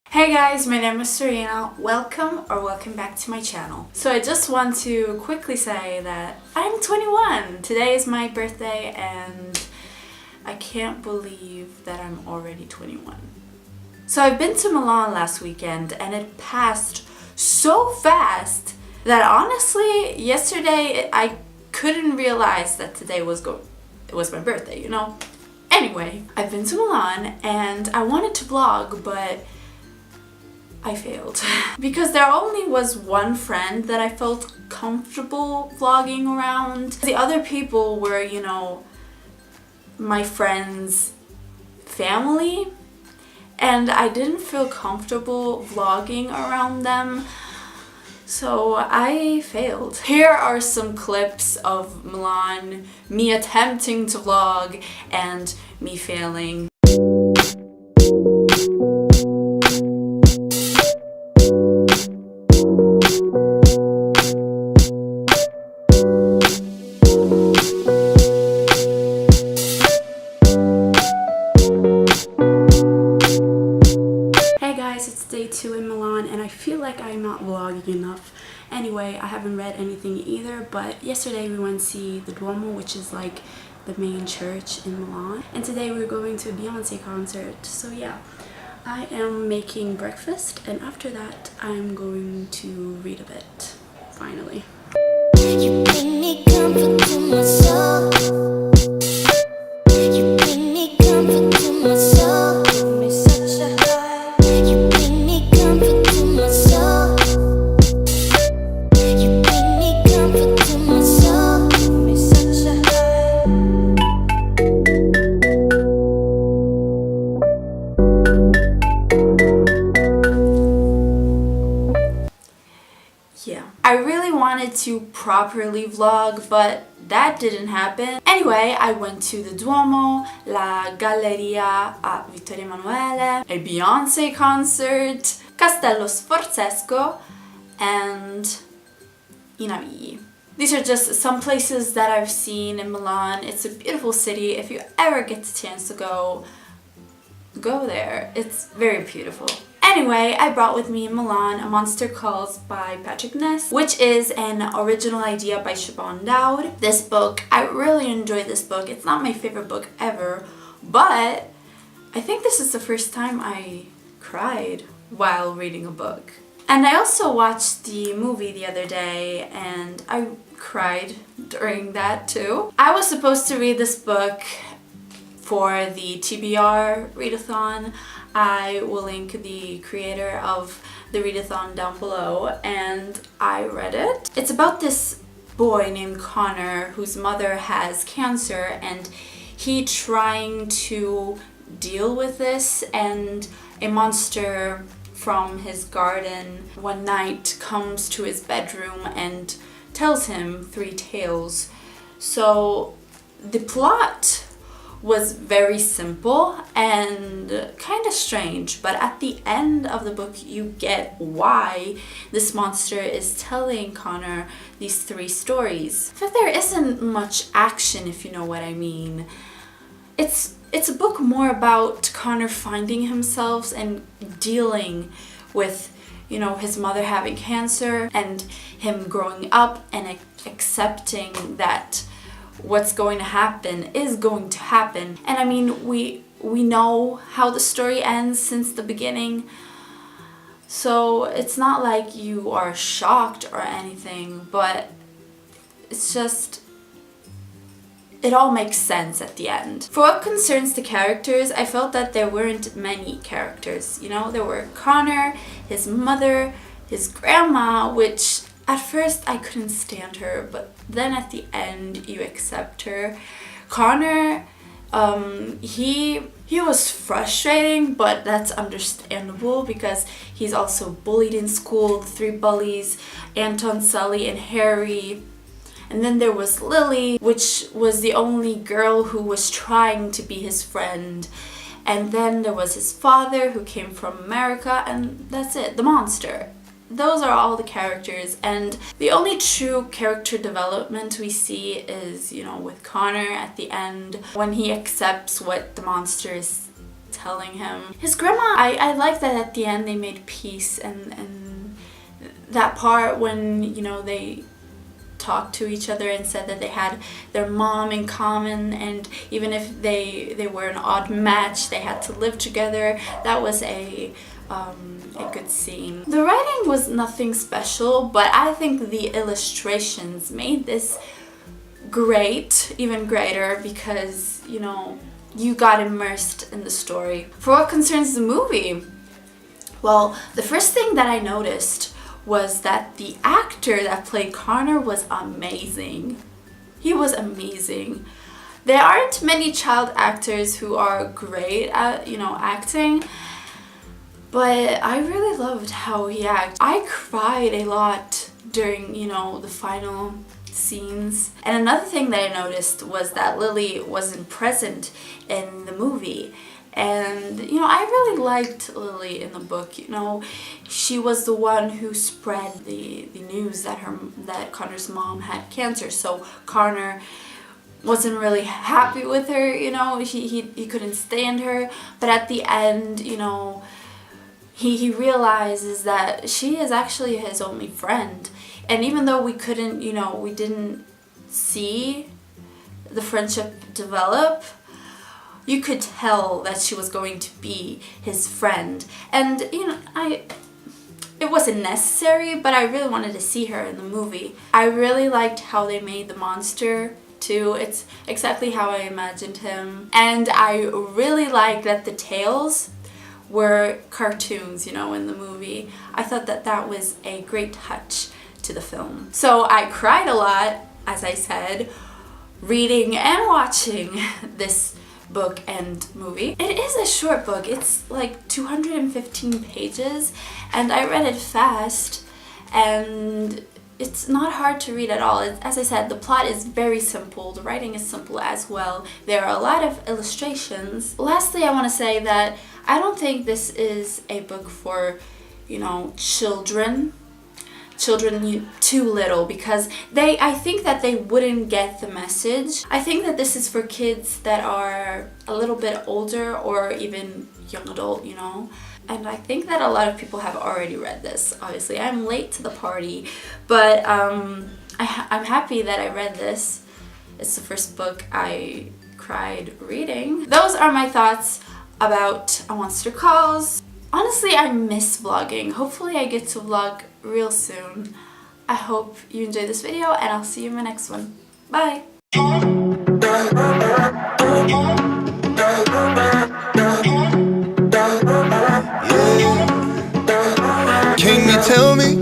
Hey guys, my name is Serena. Welcome back to my channel. So I just want to quickly say that I'm 21. Today is my birthday and I can't believe that I'm already 21. So I've been to Milan last weekend and it passed so fast that honestly, yesterday I couldn't realize that today was my birthday, Anyway, I've been to Milan and I wanted to vlog, but I failed. Because there only was one friend that I felt comfortable vlogging around. The other people were, my friend's family, and I didn't feel comfortable vlogging around them, so I failed. Here are some clips of Milan, me attempting to vlog and me failing. It's day 2 in Milan and I feel like I'm not vlogging enough. Anyway, I haven't read anything either, but yesterday we went to see the Duomo, which is like the main church in Milan, and today we're going to a Beyonce concert. So yeah, I am making breakfast and after that I'm going to read a bit, finally. You bring me comfort to my soul. You bring me comfort to my soul. Give me such a high. You bring me comfort to my soul. You bring me comfort to my soul. Give me such a high. Yeah, I really wanted to properly vlog, but that didn't happen. Anyway, I went to the Duomo, la Galleria a Vittorio Emanuele, a Beyonce concert, Castello Sforzesco, and I Navigli. These are just some places that I've seen in Milan. It's a beautiful city. If you ever get the chance to go there. It's very beautiful. Anyway, I brought with me in Milan A Monster Calls by Patrick Ness, which is an original idea by Siobhan Dowd. This book, I really enjoyed this book. It's not my favorite book ever, but I think this is the first time I cried while reading a book. And I also watched the movie the other day and I cried during that too. I was supposed to read this book for the TBR readathon. I will link the creator of the readathon down below, and I read it. It's about this boy named Connor whose mother has cancer and he trying to deal with this, and a monster from his garden one night comes to his bedroom and tells him 3 tales. So the plot was very simple and kind of strange, but at the end of the book you get why this monster is telling Connor these 3 stories. But there isn't much action, if you know what I mean. It's a book more about Connor finding himself and dealing with, his mother having cancer and him growing up and accepting that what's going to happen is going to happen. And I mean, we know how the story ends since the beginning, so it's not like you are shocked or anything, but it's just, it all makes sense at the end. For what concerns the characters, I felt that there weren't many characters. There were Connor, his mother, his grandma, which at first I couldn't stand her, but then at the end you accept her. Connor, he was frustrating, but that's understandable because he's also bullied in school. The 3 bullies, Anton, Sully, and Harry. And then there was Lily, which was the only girl who was trying to be his friend. And then there was his father who came from America, and that's it, the monster. Those are all the characters, and the only true character development we see is, with Connor at the end when he accepts what the monster is telling him. His grandma, I like that at the end they made peace, and that part when, you know, they talked to each other and said that they had their mom in common, and even if they were an odd match, they had to live together. That was a good scene. The writing was nothing special, but I think the illustrations made this great, even greater, because, you know, you got immersed in the story. For what concerns the movie, well, the first thing that I noticed was that the actor that played Connor was amazing. He was amazing. There aren't many child actors who are great at, you know, acting, but I really loved how he acted. I cried a lot during, you know, the final scenes. And another thing that I noticed was that Lily wasn't present in the movie. And, you know, I really liked Lily in the book. You know, she was the one who spread the news that Connor's mom had cancer. So Connor wasn't really happy with her, you know, he couldn't stand her. But at the end, you know, he realizes that she is actually his only friend. And even though we couldn't, you know, we didn't see the friendship develop, you could tell that she was going to be his friend. And, you know, it wasn't necessary, but I really wanted to see her in the movie. I really liked how they made the monster too. It's exactly how I imagined him. And I really liked that the tales were cartoons, you know, in the movie. I thought that that was a great touch to the film. So I cried a lot, as I said, reading and watching this book and movie. It is a short book. It's like 215 pages, and I read it fast, and it's not hard to read at all. As I said, the plot is very simple. The writing is simple as well. There are a lot of illustrations. Lastly, I want to say that I don't think this is a book for, you know, children too little, because I think that they wouldn't get the message. I think that this is for kids that are a little bit older or even young adult, you know. And I think that a lot of people have already read this. Obviously, I'm late to the party, but I'm happy that I read this. It's the first book I cried reading. Those are my thoughts about A Monster Calls. Honestly, I miss vlogging. Hopefully I get to vlog real soon. I hope you enjoyed this video, and I'll see you in my next one. Bye! Can you tell me